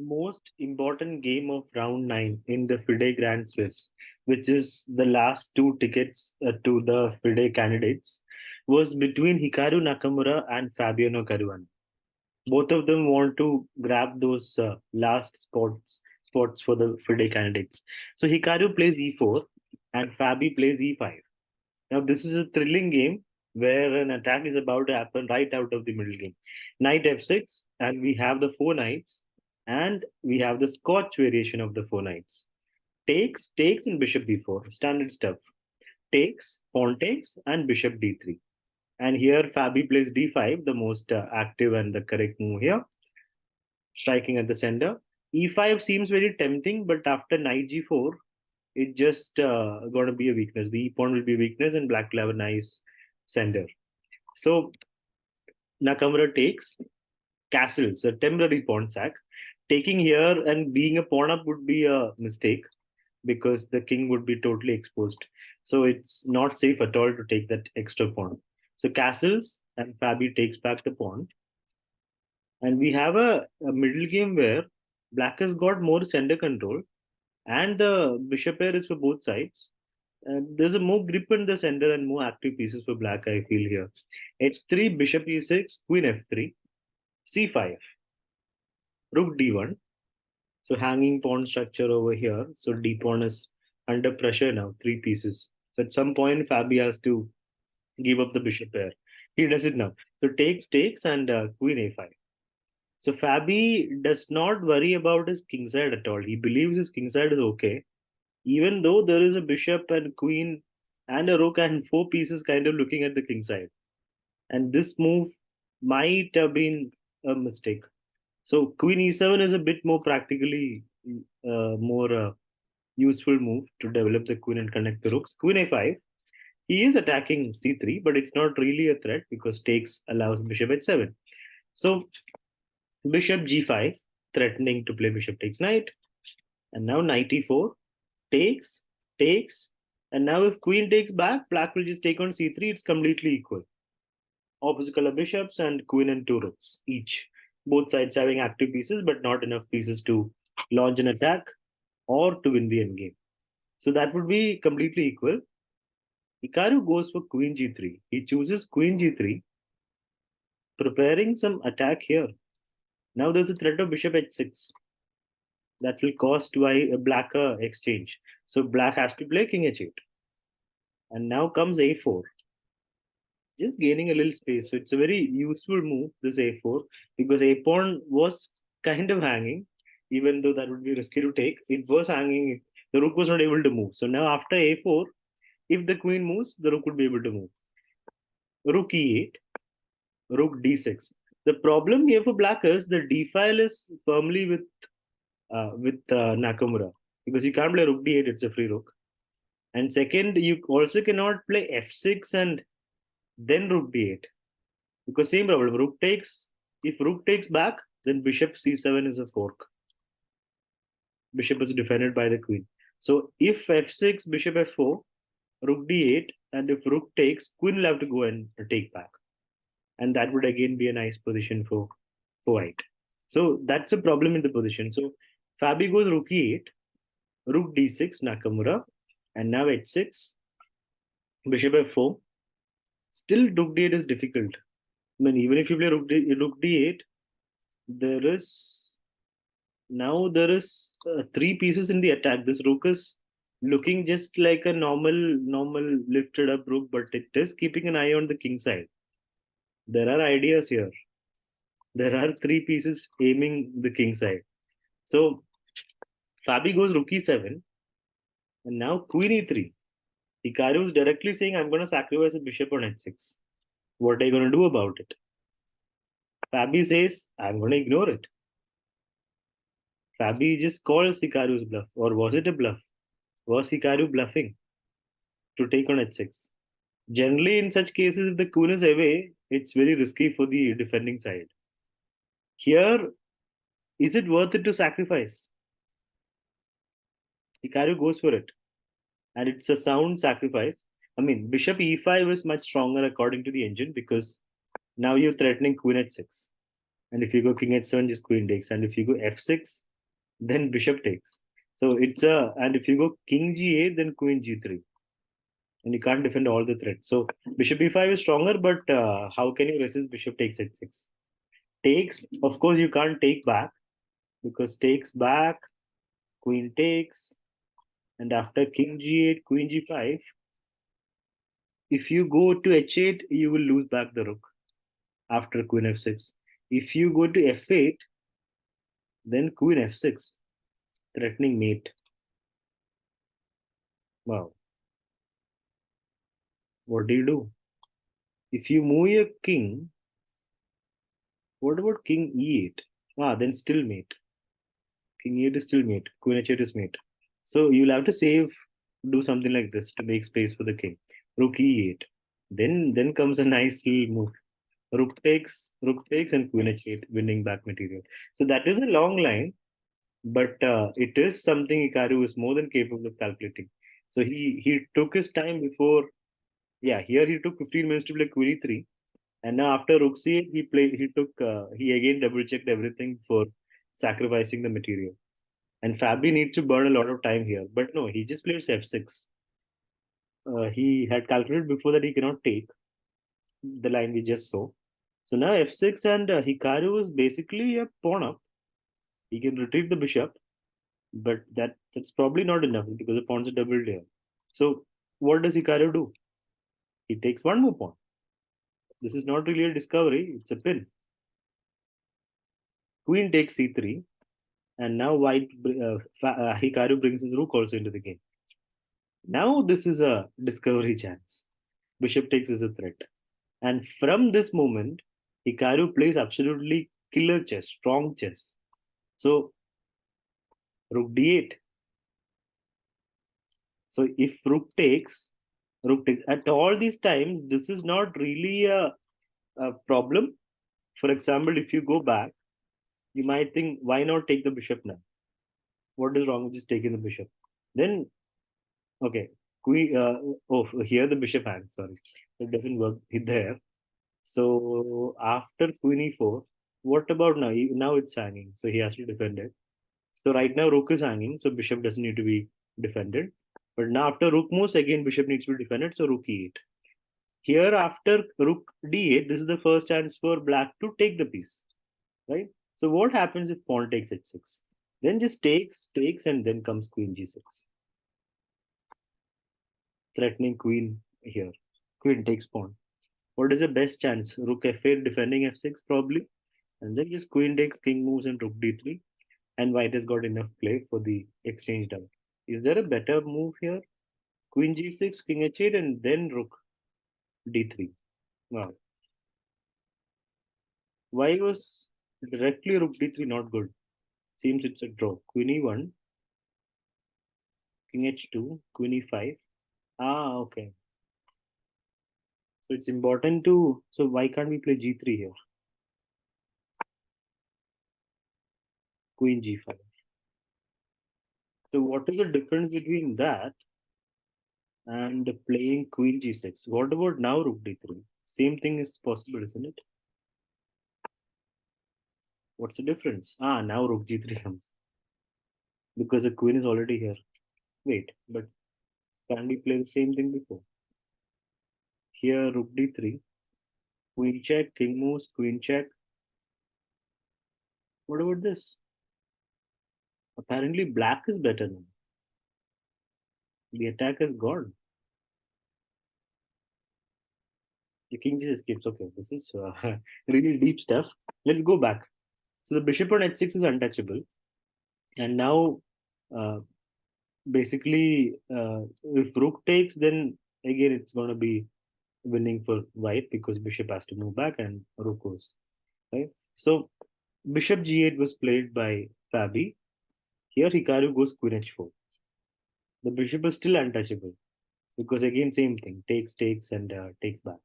most important game of round 9 in the FIDE Grand Swiss, which is the last two tickets to the FIDE candidates, was between Hikaru Nakamura and Fabiano Caruana. Both of them want to grab those last spots for the FIDE candidates. So Hikaru plays e4 and Fabi plays e5. Now this is a thrilling game where an attack is about to happen right out of the middle game. Knight f6, and we have the four knights, and we have the Scotch variation of the four knights. Takes, and bishop d4, standard stuff. Takes, pawn takes, and bishop d3. And here Fabi plays d5, the most active and the correct move here, striking at the center. E5 seems very tempting, but after knight g4, it just going to be a weakness. The e pawn will be a weakness, and black will have a nice center. So Nakamura takes, castles, a temporary pawn sack. Taking here and being a pawn up would be a mistake because the king would be totally exposed. So it's not safe at all to take that extra pawn. So castles, and Fabi takes back the pawn. And we have a middle game where black has got more center control, and the bishop pair is for both sides. There's a more grip in the center and more active pieces for black, I feel here. H3, bishop e6, queen f3, c5, rook d1. So hanging pawn structure over here. So d pawn is under pressure now, three pieces. So at some point, Fabi has to give up the bishop pair. He does it now. So takes, and queen a5. So Fabi does not worry about his kingside at all. He believes his kingside is okay, even though there is a bishop and queen and a rook and four pieces kind of looking at the kingside. And this move might have been a mistake. So queen e7 is a bit more practically more useful move to develop the queen and connect the rooks. Queen a5. He is attacking c3, but it's not really a threat because takes allows bishop h7. So bishop g5, threatening to play bishop takes knight. And now knight e4, takes, and now if queen takes back, black will just take on c3. It's completely equal. Opposite color bishops and queen and two rooks each. Both sides having active pieces, but not enough pieces to launch an attack or to win the endgame. So that would be completely equal. Hikaru goes for queen g3. He chooses queen g3, preparing some attack here. Now there's a threat of bishop h6. That will cost a black exchange. So black has to play king h8. And now comes a4. Just gaining a little space. So it's a very useful move, this a4, because a pawn was kind of hanging, even though that would be risky to take. It was hanging. The rook was not able to move. So now after a4, if the queen moves, the rook would be able to move. Rook e8, rook d6. The problem here for black is the d file is firmly with Nakamura, because you can't play rook d8, it's a free rook. And second, you also cannot play f6 and then rook d8, because same problem. Rook takes, if rook takes back, then bishop c7 is a fork. Bishop is defended by the queen. So if f6, bishop f4, rook d8, and if rook takes, queen will have to go and take back. And that would again be a nice position for white. So that's a problem in the position. So Fabi goes rook e8, rook d6, Nakamura, and now h6, bishop f4. Still, rook d8 is difficult. I mean, even if you play rook d8, there is three pieces in the attack. This rook is looking just like a normal lifted up rook, but it is keeping an eye on the king side. There are ideas here. There are three pieces aiming the king side. So Fabi goes rook e7, and now queen e3. Hikaru is directly saying, I'm going to sacrifice a bishop on h6. What are you going to do about it? Fabi says, I'm going to ignore it. Fabi just calls Hikaru's bluff. Or was it a bluff? Was Hikaru bluffing to take on h6? Generally, in such cases, if the queen is away, it's very risky for the defending side. Here, is it worth it to sacrifice? Hikaru goes for it. And it's a sound sacrifice. I mean, bishop e5 is much stronger according to the engine, because now you're threatening queen h6. And if you go king h7, just queen takes. And if you go f6, then bishop takes. So it's a, and if you go king g8, then queen g3, and you can't defend all the threats. So bishop e5 is stronger, but how can you resist bishop takes h6? Takes, of course, you can't take back because takes back, queen takes, and after king g8, queen g5, if you go to h8, you will lose back the rook after queen f6. If you go to f8, then queen f6, threatening mate. Wow, what do you do? If you move your king, what about king e8? Ah, then still mate. King e8 is still mate. Queen h8 is mate. So you'll have to save, do something like this to make space for the king. Rook e8. Then comes a nice little move. Rook takes, and queen h8, winning back material. So that is a long line, but it is something Hikaru is more than capable of calculating. So he took his time before. Yeah, here he took 15 minutes to play queen e3, and now after rook c8, he again double checked everything for sacrificing the material. And Fabi needs to burn a lot of time here, but no, he just played f6. He had calculated before that he cannot take the line we just saw. So now f6, and Hikaru is basically a pawn up. He can retrieve the bishop, but that's probably not enough because the pawns are doubled here. So what does Hikaru do? He takes one more pawn. This is not really a discovery; it's a pin. Queen takes c3, and now Hikaru brings his rook also into the game. Now this is a discovery chance. Bishop takes is a threat, and from this moment, Hikaru plays absolutely killer chess, strong chess. So rook d8. So if rook takes. At all these times, this is not really a problem. For example, if you go back, you might think, why not take the bishop now? What is wrong with just taking the bishop? Then, okay, queen. Here the bishop hangs. Sorry, it doesn't work there. So after queen e4, what about now? Now it's hanging, so he has to defend it. So right now rook is hanging, so bishop doesn't need to be defended. But now after rook moves, again bishop needs to be defended, so rook e8. Here after rook d8, this is the first chance for black to take the piece, right? So what happens if pawn takes h6? Then just takes, and then comes queen g6, threatening queen here. Queen takes pawn. What is the best chance? Rook f8 defending f6 probably, and then just queen takes, king moves, and rook d3, and white has got enough play for the exchange down. Is there a better move here? Queen g6, king h8, and then rook d3. Wow. Why was directly rook d3 not good? Seems it's a draw. Queen e1, king h2, queen e5. Ah, okay. So it's important to. So why can't we play g3 here? Queen g5. So what is the difference between that and playing queen g6? What about now rook d3? Same thing is possible, isn't it? What's the difference? Ah, now rook g3 comes because the queen is already here. Wait, but can we play the same thing before? Here rook d3, queen check, king moves, queen check. What about this? Apparently black is better now. The attack is gone. The king just escapes. Okay, this is really deep stuff. Let's go back. So the bishop on h6 is untouchable, and now uh, basically if rook takes, then again it's going to be winning for white because bishop has to move back and rook goes right. So bishop g8 was played by Fabi. Here Hikaru goes queen h4. The bishop is still untouchable because again same thing, takes and takes back,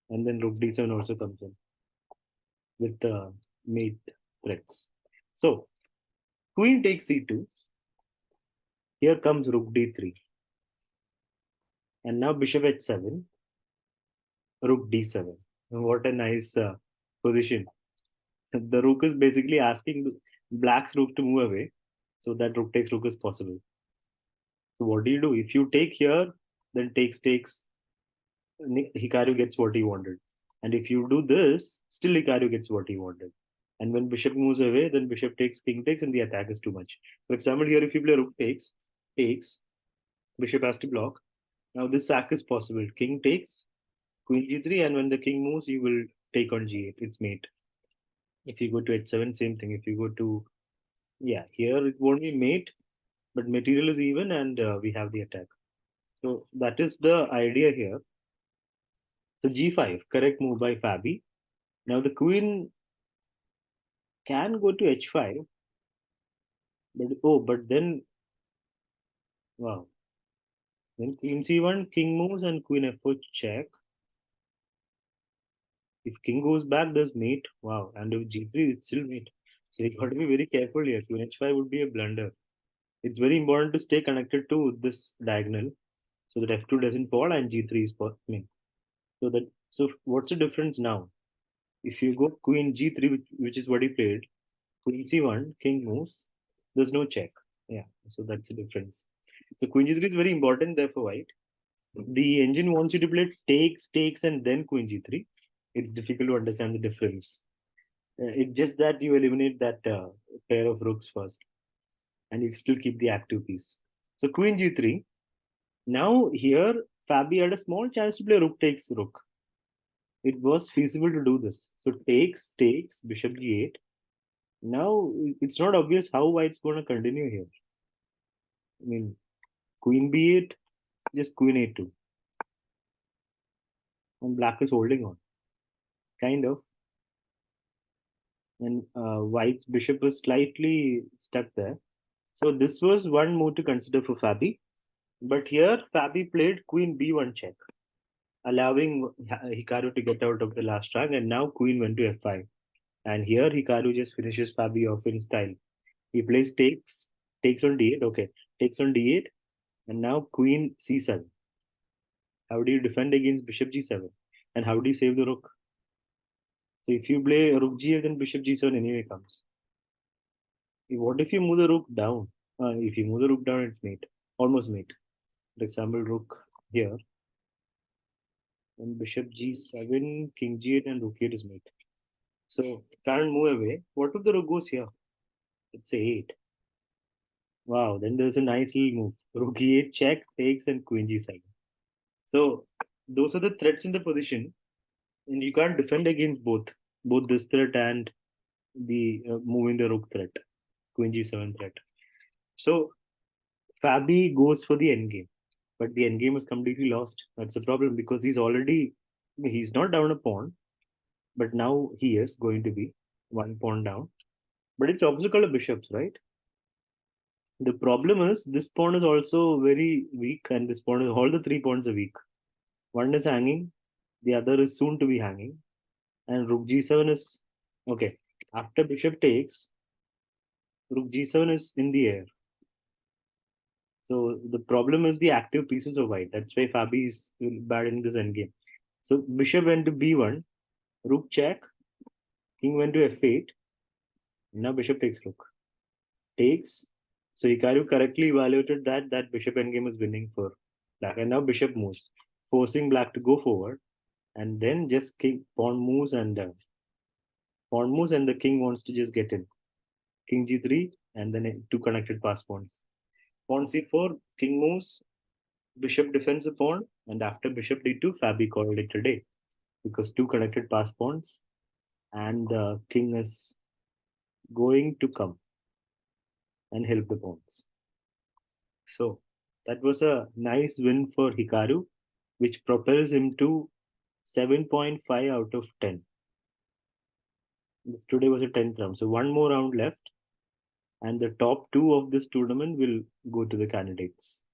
and then rook d7 also comes in with the mate threats. So queen takes c2. Here comes rook d3, and now bishop h7, rook d7. What a nice position. The rook is basically asking black's rook to move away, so that rook takes rook is possible. So what do you do? If you take here, then takes. Hikaru gets what he wanted. And if you do this, still Hikaru gets what he wanted. And when bishop moves away, then bishop takes, king takes, and the attack is too much. For example, here if you play rook takes, bishop has to block. Now this sack is possible. King takes, queen g3, and when the king moves, you will take on g8. It's mate. If you go to h7, same thing. If you go to, yeah, here it won't be mate, but material is even, and we have the attack. So that is the idea here. So g5, correct move by Fabi. Now the queen can go to h5, but then wow, then queen c1, king moves, and queen f4 check. If king goes back, there's mate. Wow, and if g3, it's still mate. So you got to be very careful here. Queen h5 would be a blunder. It's very important to stay connected to this diagonal so that f2 doesn't fall and g3 is for me. So what's the difference now? If you go queen g3, which is what he played, queen c1, king moves, there's no check. Yeah, so that's the difference. So queen g3 is very important there for white. The engine wants you to play takes, and then queen g3. It's difficult to understand the difference. It's just that you eliminate that pair of rooks first, and you still keep the active piece. So queen g3. Now here, Fabi had a small chance to play rook takes rook. It was feasible to do this. So takes, bishop g8. Now it's not obvious how white's going to continue here. I mean, queen b8, just queen a2, and black is holding on, kind of. And white's bishop is slightly stuck there. So this was one move to consider for Fabi. But here, Fabi played queen b1 check, allowing Hikaru to get out of the last rank, and now queen went to f5. And here, Hikaru just finishes Fabi off in style. He plays takes on d8, okay, takes on d8, and now queen c7. How do you defend against bishop g7? And how do you save the rook? So if you play rook g8, then bishop g7 anyway comes. What if you move the rook down? If you move the rook down, it's mate, almost mate. For example, rook here, and bishop g7, king g8, and rook 8 is mate. So can't move away. What if the rook goes here? It's a 8. Wow, then there's a nice little move. Rook e8 check, takes, and queen g7. So those are the threats in the position, and you can't defend against both this threat and the moving the rook threat, queen g7 threat. So Fabi goes for the endgame, but the endgame is completely lost. That's a problem because he's not down a pawn, but now he is going to be one pawn down. But it's obstacle of bishops, right? The problem is this pawn is also very weak, and this pawn is all the three pawns are weak. One is hanging, the other is soon to be hanging, and rook g7 is okay. After bishop takes, rook g7 is in the air. So the problem is the active pieces of white. That's why Fabi is bad in this endgame. So bishop went to b1, rook check, king went to f8. Now bishop takes rook. Takes. So Hikaru correctly evaluated that bishop endgame is winning for black. And now bishop moves, forcing black to go forward. And then just king pawn moves and the king wants to just get in. King g3 and then two connected pass pawns. Pawn c4, king moves, bishop defends the pawn, and after bishop d2, Fabi called it a day because two connected pass pawns and the king is going to come and help the pawns. So that was a nice win for Hikaru, which propels him to 7.5 out of 10. Today was a 10th round. So one more round left, and the top two of this tournament will go to the candidates.